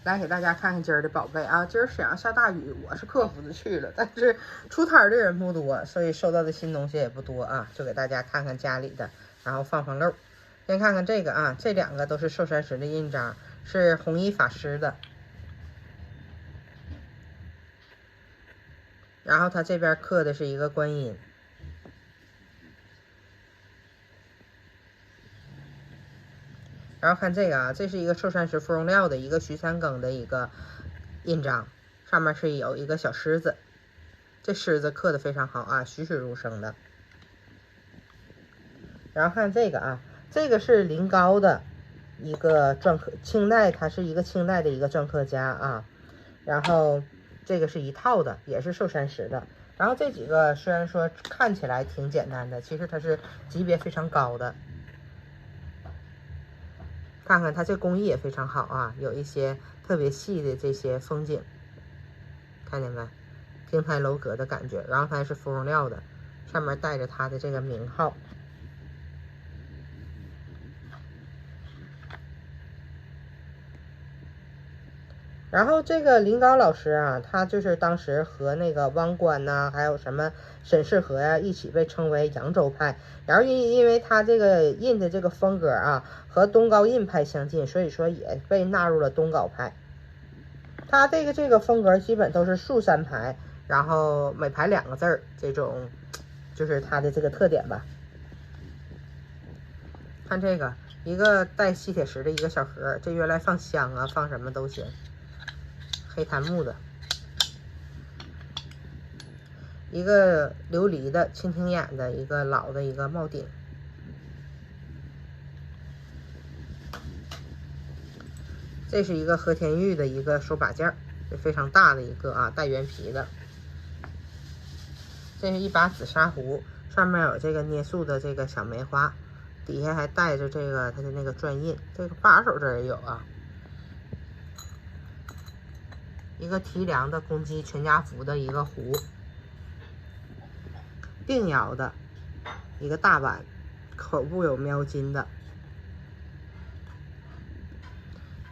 来给大家看看今儿的宝贝啊！今儿沈阳下大雨，我是克服的去了，但是出摊的人不多，所以收到的新东西也不多啊，就给大家看看家里的，然后放漏。先看看这个啊，这两个都是寿山石的印章，是弘一法师的。然后它这边刻的是一个观音。然后看这个啊，这是一个寿山石芙蓉料的一个徐三更的一个印章，上面是有一个小狮子，这狮子刻的非常好啊，栩栩如生的。然后看这个啊，这个是临高的一个篆刻，清代，它是一个清代的一个篆刻家啊。然后这个是一套的，也是寿山石的。然后这几个虽然说看起来挺简单的，其实它是级别非常高的。看看它这工艺也非常好啊，有一些特别细的这些风景，看见没？亭台楼阁的感觉。然后它是芙蓉料的，上面带着它的这个名号。然后这个林高老师啊，他就是当时和那个汪观呐，还有什么沈世和呀，一起被称为扬州派。然后因为他这个印的这个风格啊，和东高印派相近，所以说也被纳入了东高派。他这个风格基本都是竖三排，然后每排2个字儿，这种就是他的这个特点吧。看这个，一个带吸铁石的一个小盒，这原来放香啊，放什么都行。黑檀木的，一个琉璃的蜻蜓眼的一个老的一个帽顶，这是一个和田玉的一个手把件，这非常大的一个啊，带圆皮的。这是一把紫砂壶，上面有这个捏塑的这个小梅花，底下还带着这个它的那个篆印，这个把手这儿也有啊。一个提梁的公鸡全家福的一个壶，定窑的一个大碗，口部有描金的。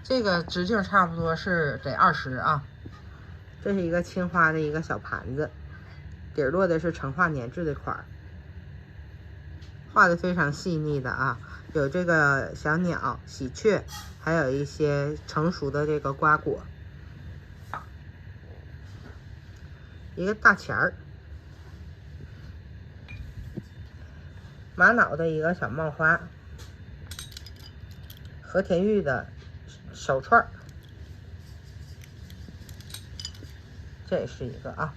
这个直径差不多是得20啊。这是一个青花的一个小盘子，底儿落的是成化粘制的款，画的非常细腻的啊，有这个小鸟、喜鹊，还有一些成熟的这个瓜果。一个大钱儿，玛瑙的一个小帽花，和田玉的手串，这也是一个啊。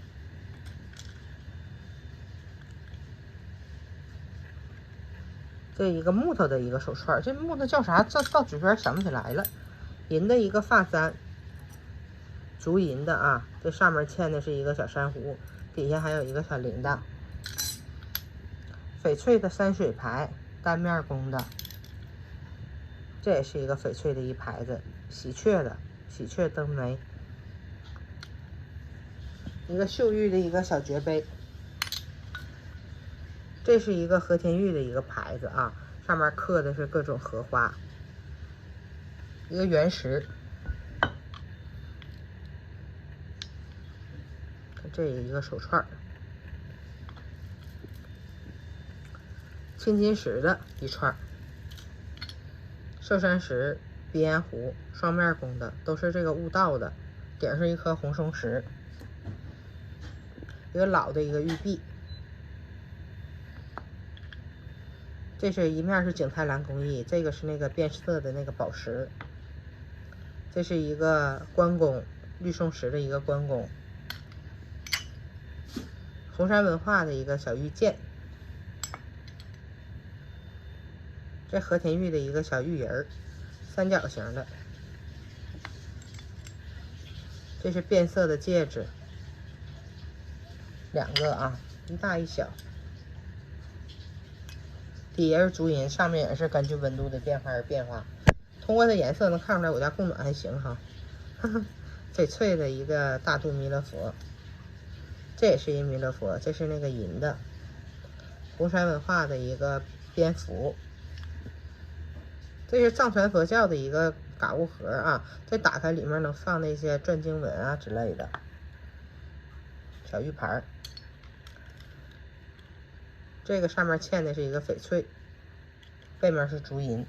这一个木头的一个手串，这木头叫啥？这到嘴边想不起来了。银的一个发簪，竹银的啊，这上面嵌的是一个小珊瑚，底下还有一个小铃铛。翡翠的山水牌，单面工的，这也是一个翡翠的一牌子。喜鹊的喜鹊灯眉，一个秀玉的一个小爵杯，这是一个和田玉的一个牌子啊，上面刻的是各种荷花。一个原石，这一个手串，青金石的一串，寿山石鼻烟壶，双面工的，都是这个悟道的，顶是一颗红松石，一个老的一个玉璧，这是一面是景泰蓝工艺，这个是那个变色的那个宝石，这是一个关公绿松石的一个关公，红山文化的一个小玉剑，这和田玉的一个小玉人儿，三角形的，这是变色的戒指，2个啊，一大一小，底下是竹银，上面也是根据温度的变化而变化。通过它颜色能看出来我家供暖还行哈。翡翠的一个大肚弥勒佛，这也是一弥勒佛，这是那个银的。红山文化的一个蝙蝠，这是藏传佛教的一个嘎物盒啊，这打开里面能放那些转经文啊之类的小玉盘。这个上面嵌的是一个翡翠，背面是竹银，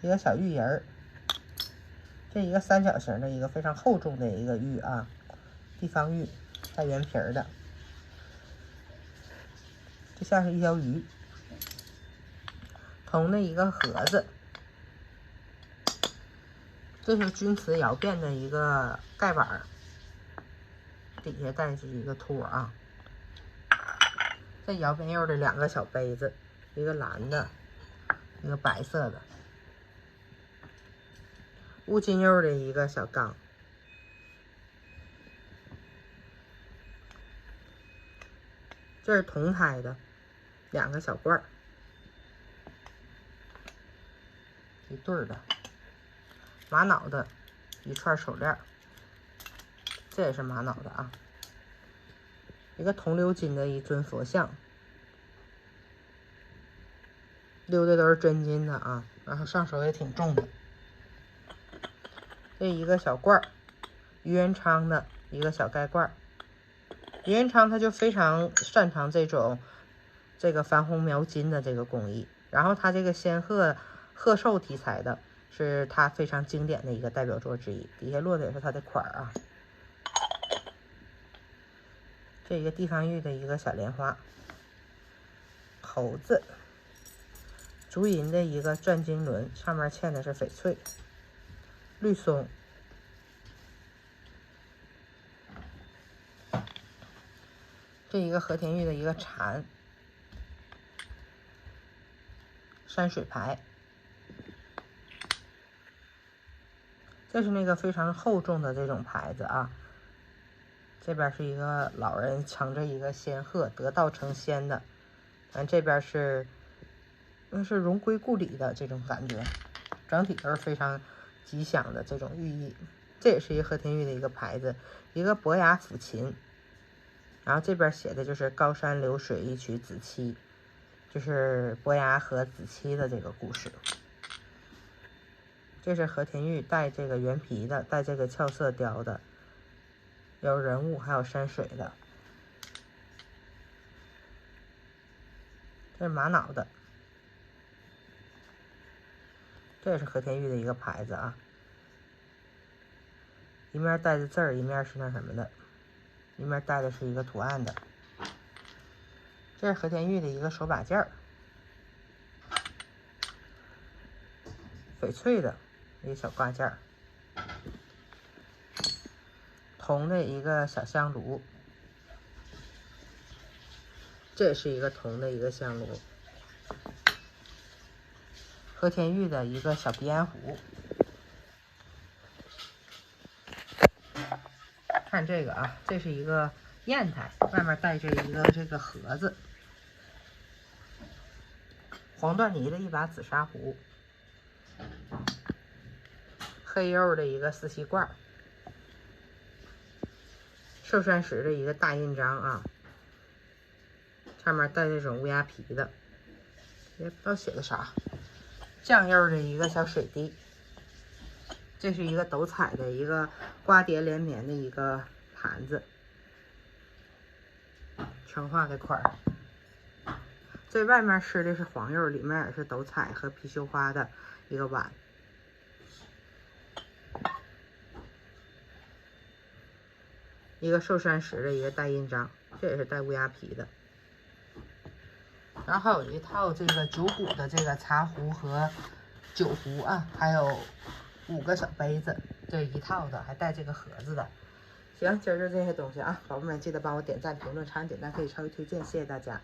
一个小玉人儿，这一个三角形的一个非常厚重的一个玉啊，地方玉，带圆皮儿的，就像是一条鱼。铜的一个盒子，这是钧瓷窑变的一个盖碗，底下带着一个托啊。这窑边釉的2个小杯子，一个蓝的，一个白色的。乌金釉的一个小缸，这是铜胎的2个小罐儿，一对儿的玛瑙的一串手链，这也是玛瑙的啊。一个铜鎏金的一尊佛像，鎏的都是真金的啊，然后上手也挺重的。这一个小罐儿，于元昌的一个小盖罐儿。于元昌他就非常擅长这个矾红描金的这个工艺，然后他这个仙鹤鹤寿题材的是他非常经典的一个代表作之一，底下落的也是他的款儿啊。这一个地方玉的一个小莲花，猴子，竹银的一个转经轮，上面嵌的是翡翠，绿松，这一个和田玉的一个蝉，山水牌，这是那个非常厚重的这种牌子啊。这边是一个老人乘着一个仙鹤得道成仙的，咱这边是那是荣归故里的这种感觉，整体都是非常吉祥的这种寓意。这也是一个和田玉的一个牌子，一个伯牙抚琴，然后这边写的就是高山流水一曲子期，就是伯牙和子期的这个故事。这是和田玉带这个原皮的，带这个俏色雕的，有人物还有山水的。这是玛瑙的，这也是和田玉的一个牌子啊，一面带着字儿，一面是那什么的，一面带的是一个图案的。这是和田玉的一个手把件儿，翡翠的一个小挂件儿，铜的一个小香炉，这也是一个铜的一个香炉，和田玉的一个小鼻烟壶。看这个啊，这是一个砚台，外面带着一个这个盒子，黄缎泥的一把紫砂壶，黑釉的一个四喜罐，寿山石的一个大印章啊，上面带这种乌鸦皮的，也不知道写的啥，酱釉的一个小水滴，这是一个斗彩的一个瓜蝶连绵的一个盘子，成化的款儿。这外面施的是黄釉，里面也是斗彩和貔貅花的一个碗。一个寿山石的一个大印章，这也是带乌鸦皮的。然后还有一套这个9股的这个茶壶和酒壶啊，还有5个小杯子，这一套的，还带这个盒子的。行，今儿就这些东西啊，宝贝们记得帮我点赞、评论、长按点赞可以稍微推荐，谢谢大家。